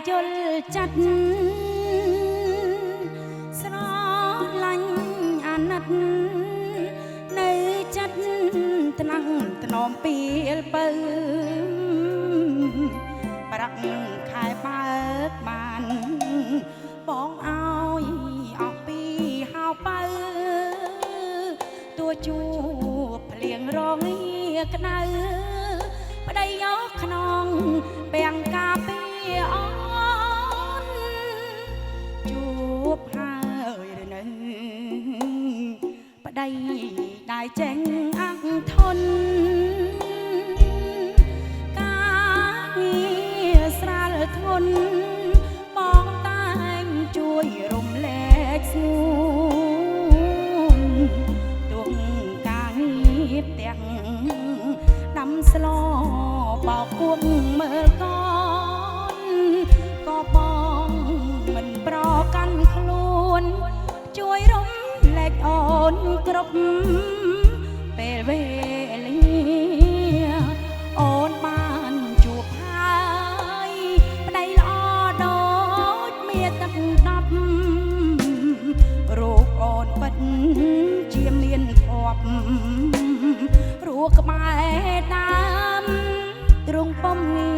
យល់ចិត្តស្រឡាញ់អាណិតនៅចិត្តថ្នាំងថ្នមពីលពៅប្រាក់ខែបើកបានបងឲ្យអស់ពីហៅបើទួជួបភ្លៀងរងាក្តៅប្តីយកខ្នងពាំងកាពីអូនជួបហើយឬនៅប្តីได้ចេញអង្ធនការងារស្រាលធ្ងន់បងតែងជួយរំលែកស្ងួនទួងការងារទាំងដាំស្លបោកគួងមើលកូនក៏បងមិនប្រកាន់ខ្លួនជួយរំលែកអូនគ្រប់ពេលវេលាអូនបានជួបហើយប្តីល្អដូចមានទឹកដប់រូបអូនពិតជាមានភ័ព្វរੂក្បែរដើមទ្រង់ពុំងា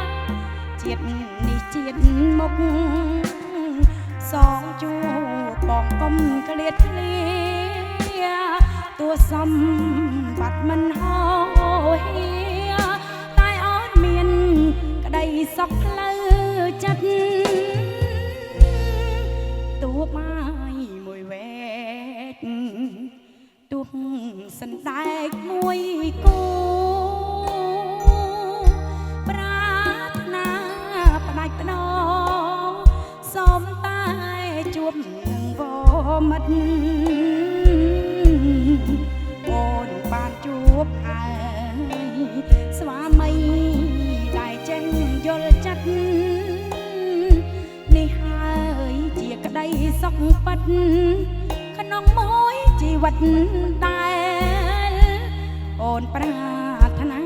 រជាតិនេះជាតិមុខសងជួបបងកុំក្លៀតឃ្លាតួសម្បត្តិមិនហោហៀតែអូនមានក្តីសុខផ្លូវចិត្តទួបាយមួយវែកទួសណ្ដែកមួយគូប្រាថ្នាផ្ដាច់ផ្ដោសូមតែជួបនឹងវមិត្តអូនបានជួបហើយស្វាមីដែលចេញយល់ចិត្តនេះហើយជាក្តីសុខពិតក្នុងមួយជីវិតដែលអូនប្រាថ្នា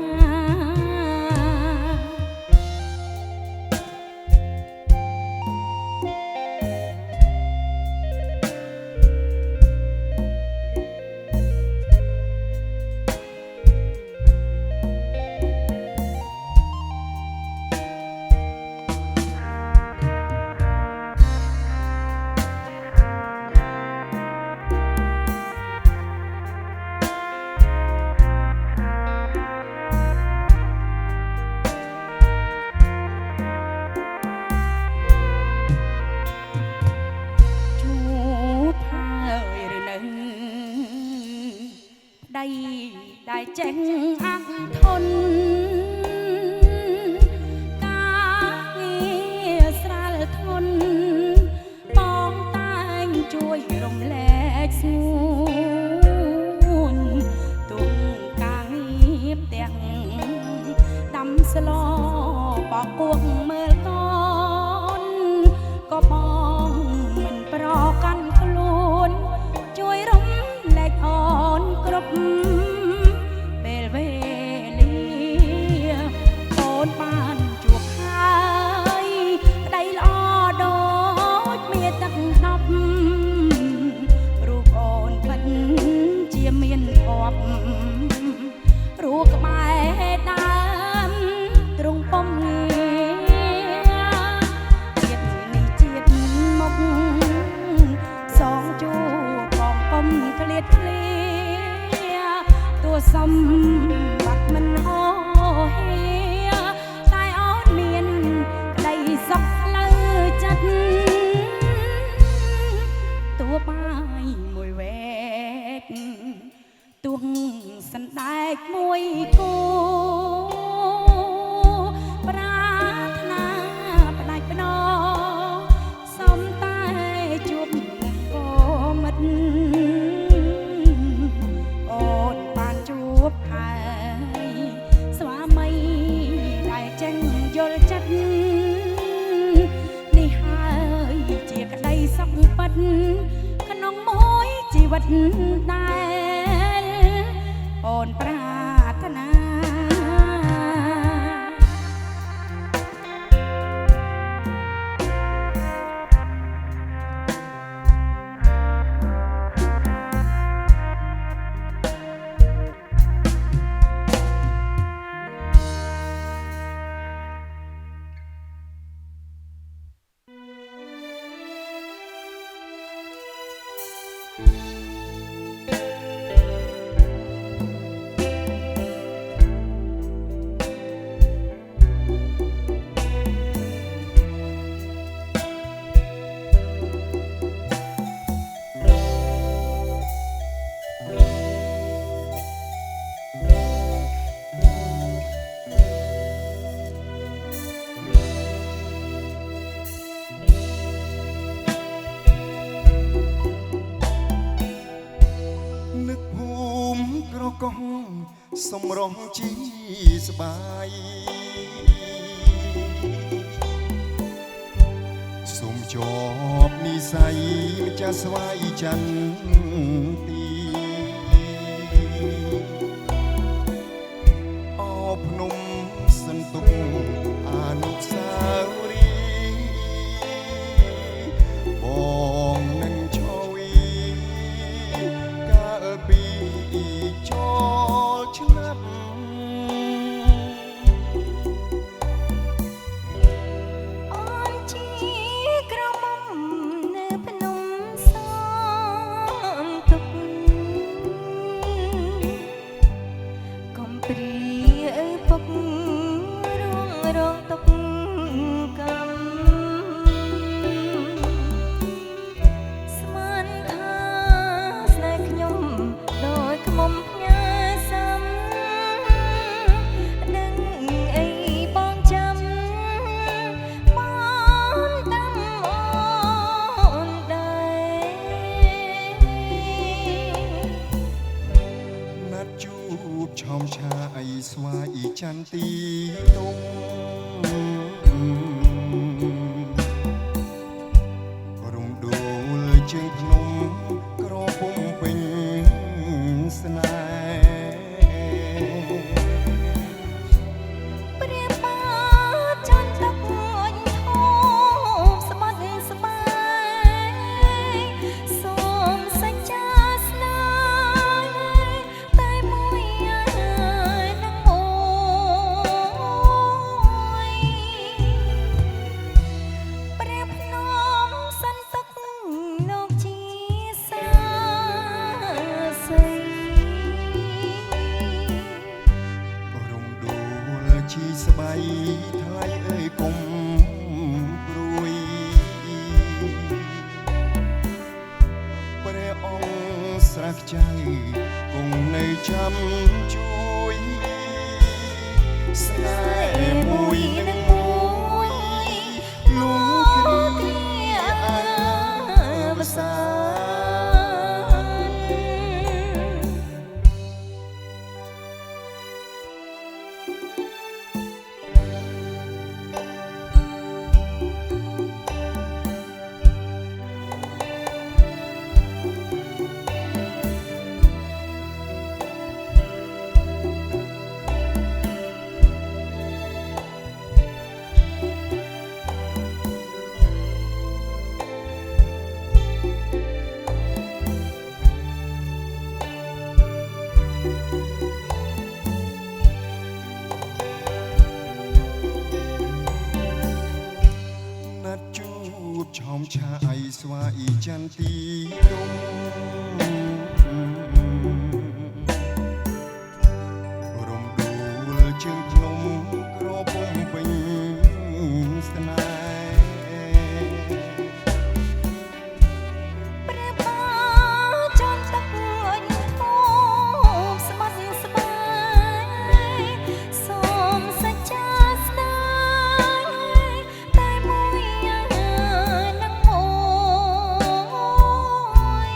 ได้ចេញអង្ធនការងារស្រាលធ្ងន់បងតែងជួយរំលែកស្ងួនទុំការងារទាំងដាំស្លបោកគួងមើលកូនក៏បងមិនប្រកាន់ខ្លួនជួយរំលែកអូនគ្រប់ពេលវេលាអូនបានជួបហើយប្តីល្អដូចមានទឹកដប់រូបអូនពិតជាមានភ័ព្វរូបក្បែរដើមទ្រង់ពុំងារជាតិនេះជាតិមុខសងជួបបងពុំក្លៀតឃ្លាតួសម្បត្តិមិនហោហៀតែអូនមានក្តីសុខផ្លូវចិត្តតួបាយមួយវែកទួងសណ្ដែកមួយគូប្រាថ្នាផ្ដាច់ផ្ដោសូមតែជួបនឹងកូនមិត្តអូនបានជួបហើយស្វាមីដែលចេញយល់ចិត្តនេះហើយជាក្តីសុខពិតក្នុងមួយជីវិតដែលអូនប្រាថ្នា นึกภูมิกระกองสมรองจีสบายสมจอบนิสัยจะสวายจันตีอพนมสันตุงอนุสาวรีย์บองนังชวีกาปีจอชนับอ่อนชีกระหม่อมเนื้อพนมสามตกកំព្រាពុករងរងទុកកម្មស្មានថាស្នេហ៍ខ្ញុំដោយខ្មុំផ្ញើសំដឹងអីបងចាំបានតាមអូនដែរណាត់ជួបឆោមឆាយស្វាយចន្ទីតុងរំដួលជើងភ្នំក្រពុំពេញស្នេហ៍ព្រះបាទចន្ទទឹកអញធំស្បាត់ស្បាយសូមសច្ចាស្នេហ៍តែមួយនឹងអូយព្រះភ្នំសន្ទុកលោកជាសាសីរំដួលជីស្បៃថ្លៃអើយកុំព្រួយព្រះអង្គស្រះខ្ចៅគង់នៅចាំជួយស្នេហ៍មួយនឹងមួយលោកគ្រាអវសាណាត់ជួបឆោមឆាយស្វាយចន្ទីតុងរំដួលជើងភ្នំក្រពុំពេញស្នេហ៍ព្រះបាទចន្ទទឹកអញធំស្បាត់ស្បាយសូមសច្ចាស្នេហ៍តែមួយនឹងអូយ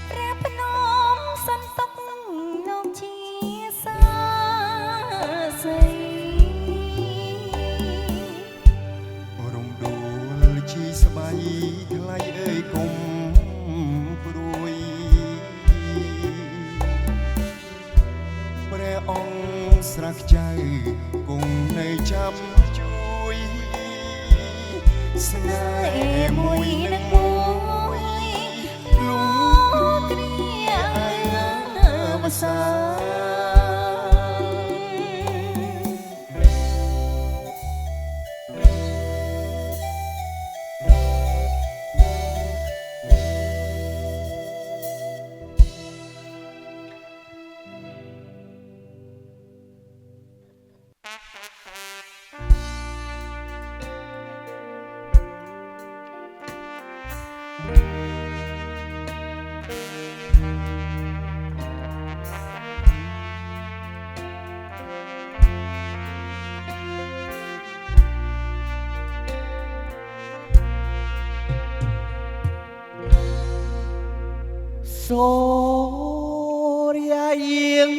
ព្រះភ្នំសន្ទុកលោកជាសាសីរំដួលជីស្បៃថ្លៃអើយកុំព្រួយព្រះអង្គស្រះខ្ចៅគង់នៅចាំជួយស្នេហ៍មួយនឹងមួយលោកគ្រាអវសា សូរាយាង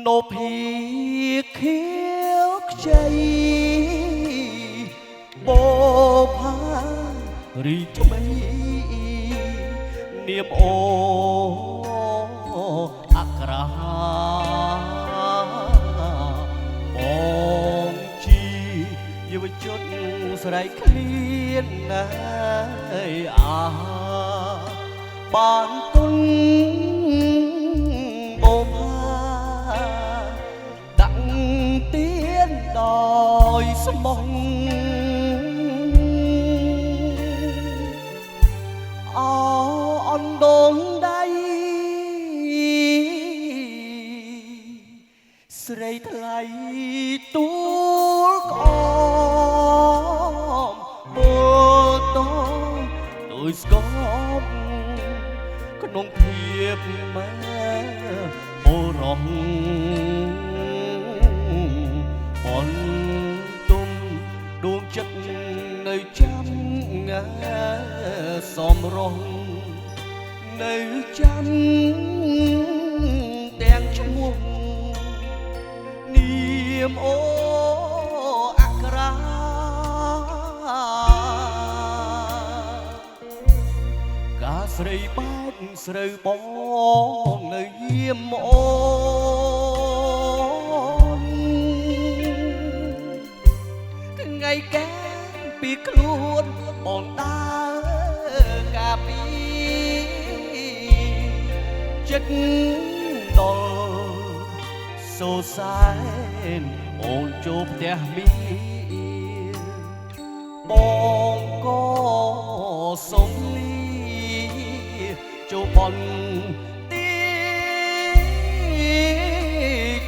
នៅពីខៀវខ្ចីបោផារីថ្មីនាមអូអក្រាបងជីយុវជនស្រែកឃ្លានណាយអាបានគុណបោផាដាក់ទៀនដោយស្មោះអនដងដៃស្រីថ្លៃទួលក្អមពោតដោយស្គមក្នុងភាពម៉ែអូរងអនទុំដួងចិត្តនៅចាំងាសំរងនៅចាំទាំងឈ្មោះនាមអូអក្រាការស្រីបែកស្រូវបងនៅយាមអូនថ្ងៃកែពីខ្លួនបងដើរកាពីចិត្តដល់សូសែនអូនជួបផ្ទះមានបងក៏សុំលីជួបបងទី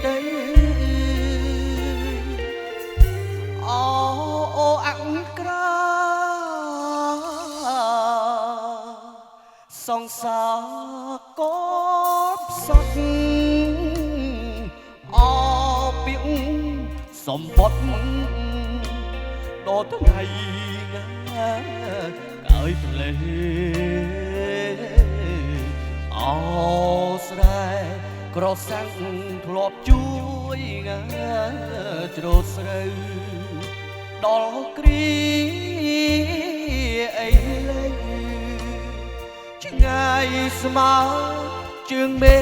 ទៅអូអង្ក្រាសង្សារក៏ផ្សត់អពីងសម្បត្តិដល់ថ្ងៃណាកើយផ្លេអស្រែក្រសាំងធ្លាប់ជួយងាច្រូតស្រូវដល់គ្រាអីលេងឆ្ងាយស្មើជើងមេ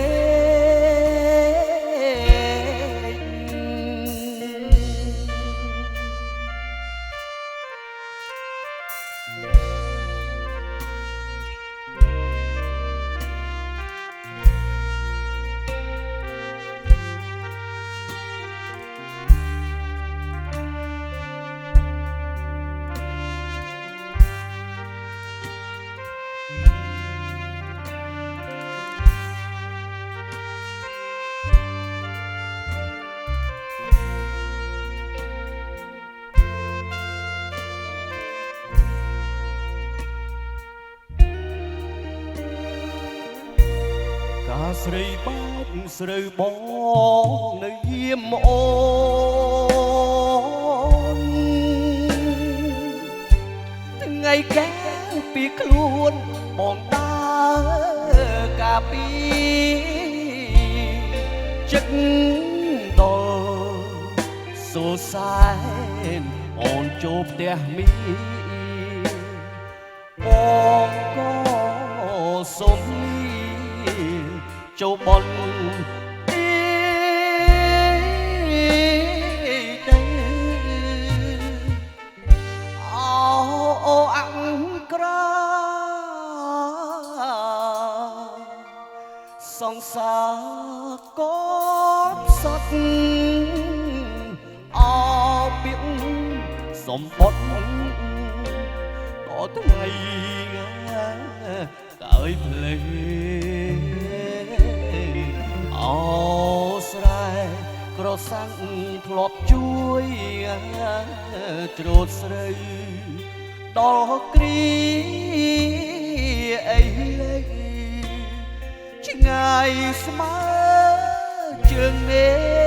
ការស្រីបែកស្រូវបងនៅយាមអូនថ្ងៃកែពីខ្លួនបងដើរកាពីចិត្តដល់សូសែនអូនជួបផ្ទះមានបងក៏សុំចូលបនទីទៅអូអង្ក្រាសង្សារក៏ផ្សត់អពីងសម្បត្តិដល់ថ្ងៃកើយផ្លេអូស្រែក្រសាំងធ្លាប់ជួយច្រូតស្រូវដល់គ្រាអីលេងឆ្ងាយស្មើជើងមេ